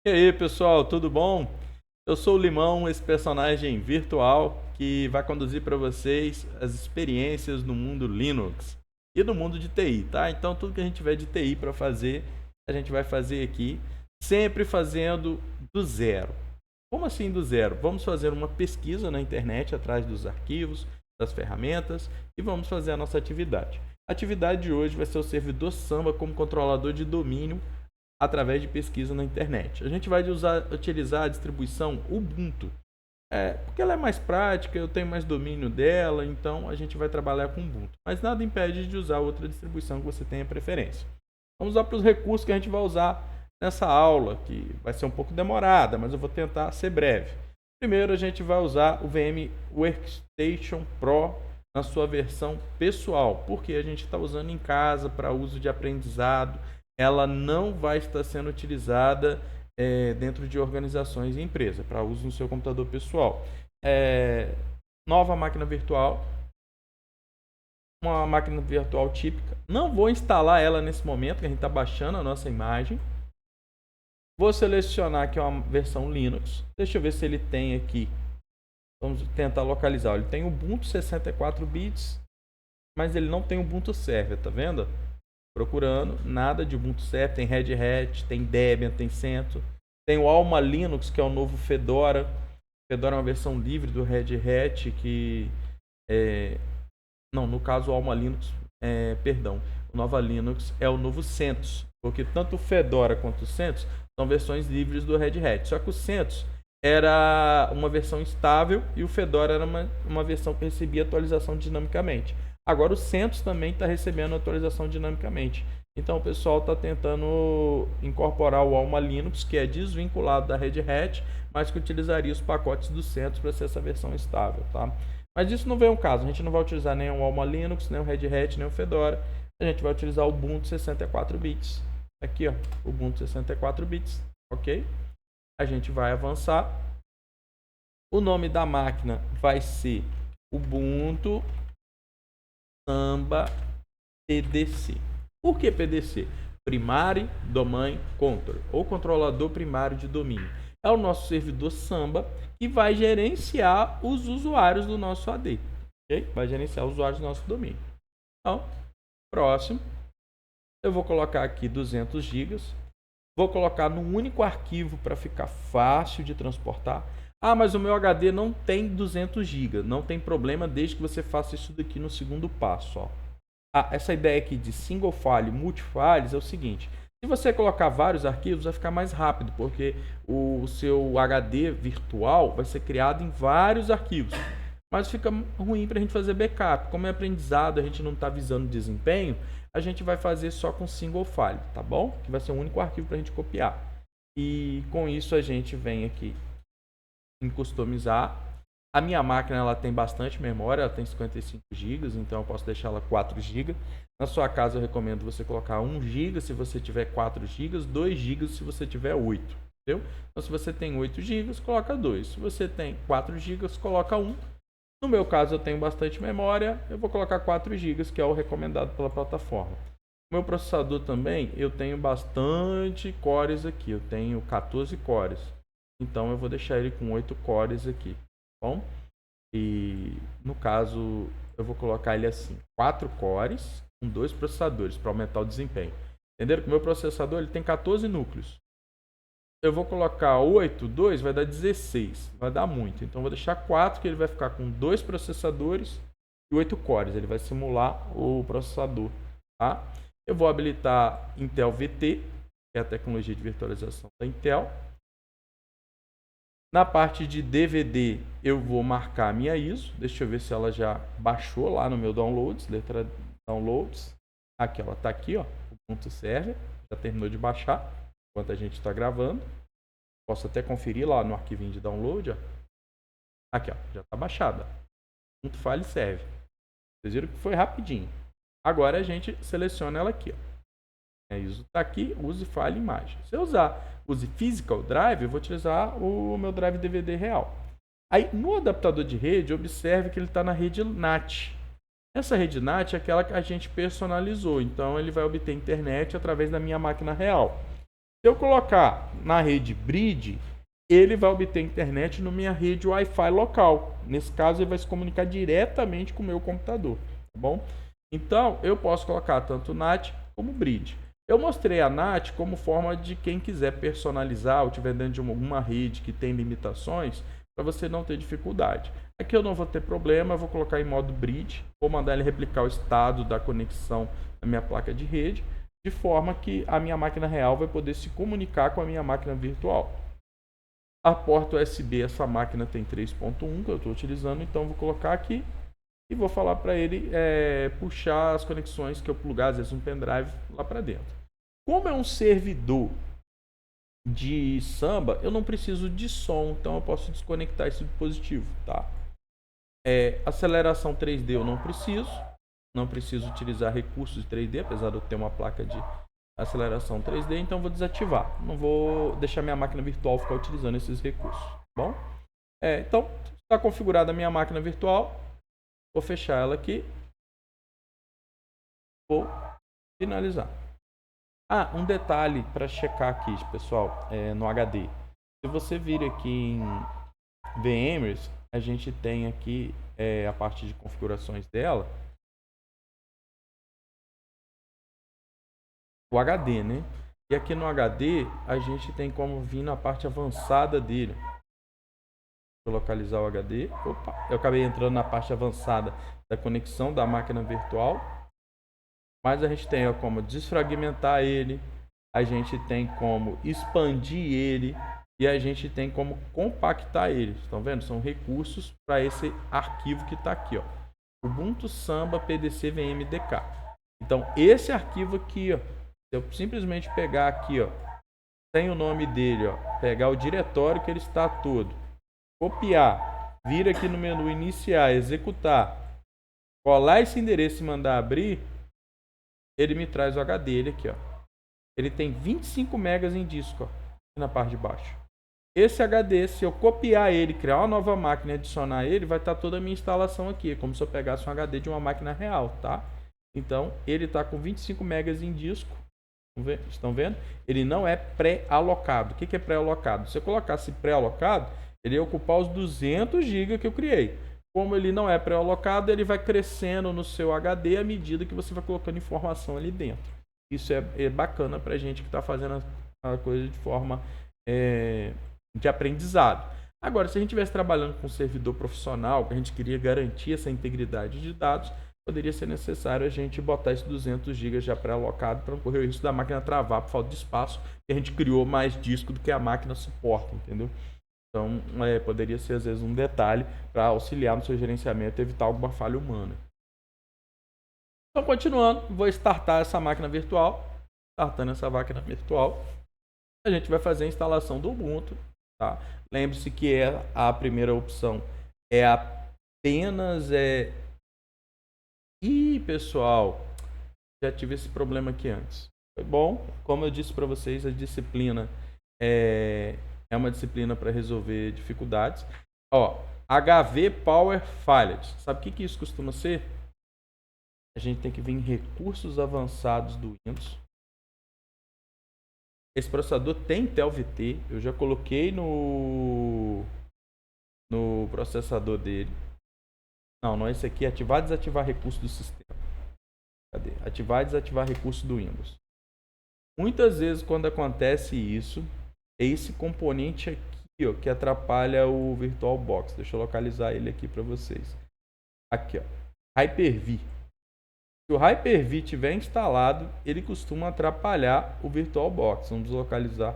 E aí, pessoal, tudo bom? Eu sou o Limão, esse personagem virtual que vai conduzir para vocês as experiências no mundo Linux e no mundo de TI, tá? Então, tudo que a gente tiver de TI para fazer, a gente vai fazer aqui, sempre fazendo do zero. Como assim do zero? Vamos fazer uma pesquisa na internet atrás dos arquivos, das ferramentas e vamos fazer a nossa atividade. A atividade de hoje vai ser o servidor Samba como controlador de domínio através de pesquisa na internet. A gente vai utilizar a distribuição Ubuntu, porque ela é mais prática, eu tenho mais domínio dela, então a gente vai trabalhar com Ubuntu. Mas nada impede de usar outra distribuição que você tenha preferência. Vamos lá para os recursos que a gente vai usar nessa aula, que vai ser um pouco demorada, mas eu vou tentar ser breve. Primeiro a gente vai usar o VM Workstation Pro na sua versão pessoal, porque a gente está usando em casa para uso de aprendizado. Ela não vai estar sendo utilizada dentro de organizações e empresas, para uso no seu computador pessoal. Nova máquina virtual, uma máquina virtual típica. Não vou instalar ela nesse momento, que a gente está baixando a nossa imagem. Vou selecionar aqui uma versão Linux. Deixa eu ver se ele tem aqui. Vamos tentar localizar. Ele tem Ubuntu 64 bits, mas ele não tem Ubuntu Server, tá vendo? Procurando, nada de Ubuntu Server. Tem Red Hat, tem Debian, tem CentOS. Tem o Alma Linux, que é o novo Fedora. Fedora é uma versão livre do Red Hat que... Não, no caso o Alma Linux, perdão. O Nova Linux é o novo CentOS, porque tanto o Fedora quanto o CentOS são versões livres do Red Hat. Só que o CentOS era uma versão estável e o Fedora era uma versão que recebia atualização dinamicamente. Agora o CentOS também está recebendo atualização dinamicamente. Então o pessoal está tentando incorporar o Alma Linux, que é desvinculado da Red Hat, mas que utilizaria os pacotes do CentOS para ser essa versão estável, tá? Mas isso não vem ao caso. A gente não vai utilizar nem o Alma Linux, nem o Red Hat, nem o Fedora. A gente vai utilizar o Ubuntu 64 bits. Aqui, ó, Ubuntu 64 bits, ok? A gente vai avançar. O nome da máquina vai ser Ubuntu Samba PDC. Por que PDC? Primary Domain Controller, ou controlador primário de domínio. É o nosso servidor Samba que vai gerenciar os usuários do nosso AD. Okay? Vai gerenciar os usuários do nosso domínio. Então, próximo. Eu vou colocar aqui 200 GB. Vou colocar num único arquivo para ficar fácil de transportar. Ah, mas o meu HD não tem 200 GB. Não tem problema, desde que você faça isso daqui no segundo passo. Ó. Essa ideia aqui de single file, multifiles é o seguinte. Se você colocar vários arquivos, vai ficar mais rápido, porque o seu HD virtual vai ser criado em vários arquivos. Mas fica ruim para a gente fazer backup. Como é aprendizado, a gente não está visando desempenho, a gente vai fazer só com single file, tá bom? Que vai ser um único arquivo para a gente copiar. E com isso a gente vem aqui em customizar. A minha máquina ela tem bastante memória, ela tem 55 GB, então eu posso deixar ela 4 GB. Na sua casa eu recomendo você colocar 1 GB se você tiver 4 GB, 2 GB se você tiver 8, entendeu? Então se você tem 8 GB, coloca 2. Se você tem 4 GB, coloca 1. No meu caso eu tenho bastante memória, eu vou colocar 4 GB, que é o recomendado pela plataforma. O meu processador também, eu tenho bastante cores aqui, eu tenho 14 cores. Então eu vou deixar ele com 8 cores aqui. Bom, e no caso eu vou colocar ele assim, 4 cores com 2 processadores para aumentar o desempenho. Entenderam que o meu processador ele tem 14 núcleos. Eu vou colocar 8, 2 vai dar 16, vai dar muito. Então eu vou deixar 4, que ele vai ficar com 2 processadores e 8 cores, ele vai simular o processador, tá? Eu vou habilitar Intel VT, que é a tecnologia de virtualização da Intel. Na parte de DVD, eu vou marcar a minha ISO. Deixa eu ver se ela já baixou lá no meu downloads. Letra downloads. Aqui, ela está aqui, ó. Ubuntu Server. Já terminou de baixar enquanto a gente está gravando. Posso até conferir lá no arquivinho de download, ó. Aqui, ó. Já está baixada. Ubuntu File Server. Vocês viram que foi rapidinho. Agora a gente seleciona ela aqui, ó. A ISO está aqui, use file imagem. Se eu usar use physical drive, eu vou utilizar o meu drive DVD real. Aí no adaptador de rede, observe que ele está na rede NAT. Essa rede NAT é aquela que a gente personalizou, então ele vai obter internet através da minha máquina real. Se eu colocar na rede Bridge, ele vai obter internet na minha rede Wi-Fi local. Nesse caso, ele vai se comunicar diretamente com o meu computador, tá bom? Então, eu posso colocar tanto NAT como Bridge. Eu mostrei a NAT como forma de quem quiser personalizar ou tiver dentro de uma rede que tem limitações, para você não ter dificuldade. Aqui eu não vou ter problema, eu vou colocar em modo Bridge, vou mandar ele replicar o estado da conexão da minha placa de rede, de forma que a minha máquina real vai poder se comunicar com a minha máquina virtual. A porta USB, essa máquina tem 3.1 que eu estou utilizando, então vou colocar aqui e vou falar para ele puxar as conexões que eu plugar, às vezes um pendrive lá para dentro. Como é um servidor de samba, eu não preciso de som, então eu posso desconectar esse dispositivo, tá? Aceleração 3D eu não preciso utilizar recursos de 3D, apesar de eu ter uma placa de aceleração 3D, então vou desativar. Não vou deixar minha máquina virtual ficar utilizando esses recursos, tá bom? Então, está configurada a minha máquina virtual, vou fechar ela aqui, vou finalizar. Um detalhe para checar aqui, pessoal, no HD. Se você vir aqui em VMwares, a gente tem aqui a parte de configurações dela. O HD, né? E aqui no HD, a gente tem como vir na parte avançada dele. Vou localizar o HD. Opa, eu acabei entrando na parte avançada da conexão da máquina virtual. Mas a gente tem como desfragmentar ele, a gente tem como expandir ele e a gente tem como compactar ele. Estão vendo? São recursos para esse arquivo que está aqui, ó. Ubuntu Samba PDC VMDK. Então, esse arquivo aqui, ó, se eu simplesmente pegar aqui, ó, tem o nome dele, ó, pegar o diretório que ele está todo, copiar, vir aqui no menu iniciar, executar, colar esse endereço e mandar abrir, ele me traz o HD, ele aqui, ó. Ele tem 25 megas em disco, ó, na parte de baixo. Esse HD, se eu copiar ele, criar uma nova máquina e adicionar ele, vai estar toda a minha instalação aqui, como se eu pegasse um HD de uma máquina real, tá? Então, ele está com 25 megas em disco. Estão vendo? Ele não é pré-alocado. O que é pré-alocado? Se eu colocasse pré-alocado, ele ia ocupar os 200 GB que eu criei. Como ele não é pré-alocado, ele vai crescendo no seu HD à medida que você vai colocando informação ali dentro. Isso é bacana para a gente que está fazendo a coisa de forma de aprendizado. Agora, se a gente estivesse trabalhando com um servidor profissional, que a gente queria garantir essa integridade de dados, poderia ser necessário a gente botar esses 200 GB já pré-alocado para não correr o risco da máquina travar por falta de espaço, que a gente criou mais disco do que a máquina suporta, entendeu? Então, poderia ser, às vezes, um detalhe para auxiliar no seu gerenciamento e evitar alguma falha humana. Então, continuando, vou startar essa máquina virtual. Startando essa máquina virtual, a gente vai fazer a instalação do Ubuntu. Tá? Lembre-se que a primeira opção é apenas... Ih, pessoal, já tive esse problema aqui antes. Foi bom, como eu disse para vocês, a disciplina é uma disciplina para resolver dificuldades. Ó, HV Power Failed. Sabe o que isso costuma ser? A gente tem que vir em recursos avançados do Windows. Esse processador tem Intel VT. Eu já coloquei no processador dele. Não é esse aqui. Ativar e desativar recursos do sistema. Cadê? Ativar e desativar recursos do Windows. Muitas vezes, quando acontece isso, é esse componente aqui, ó, que atrapalha o VirtualBox. Deixa eu localizar ele aqui para vocês. Aqui, ó, Hyper-V. Se o Hyper-V estiver instalado, ele costuma atrapalhar o VirtualBox. Vamos localizar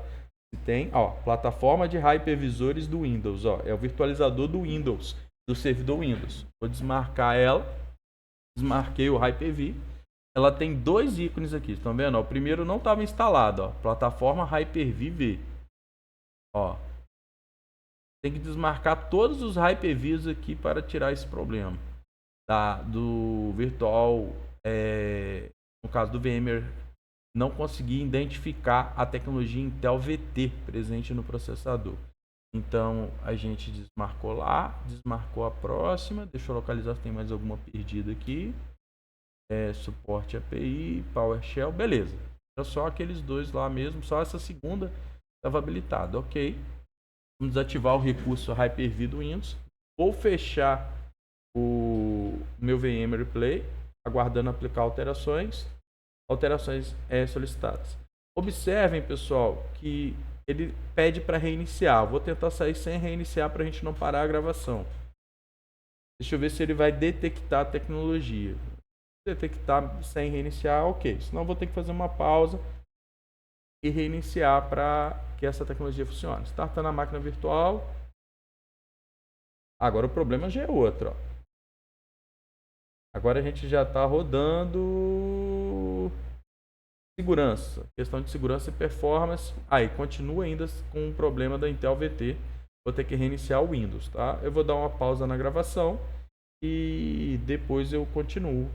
se tem, ó, plataforma de hypervisores do Windows, ó, é o virtualizador do Windows, do servidor Windows. Vou desmarcar ela. Desmarquei o Hyper-V. Ela tem dois ícones aqui, estão vendo? O primeiro não estava instalado, ó, plataforma Hyper-V. Ó, tem que desmarcar todos os Hyper-Vs aqui para tirar esse problema do virtual, no caso do VMware, não conseguir identificar a tecnologia Intel VT presente no processador. Então a gente desmarcou lá, desmarcou a próxima. Deixa eu localizar se tem mais alguma perdida aqui. Suporte API, PowerShell, beleza. Era só aqueles dois lá mesmo, só essa segunda estava habilitada. Ok. Vamos desativar o recurso Hyper-V do Windows. Vou fechar o meu VMware Play, aguardando aplicar alterações. Alterações solicitadas. Observem, pessoal, que ele pede para reiniciar. Vou tentar sair sem reiniciar para a gente não parar a gravação. Deixa eu ver se ele vai detectar a tecnologia. Se detectar sem reiniciar, ok. Senão vou ter que fazer uma pausa e reiniciar para que essa tecnologia funcione. Startando a máquina virtual. Agora o problema já é outro. Ó. Agora a gente já está rodando segurança. Questão de segurança e performance. Aí continua ainda com o problema da Intel VT. Vou ter que reiniciar o Windows, tá? Eu vou dar uma pausa na gravação e depois eu continuo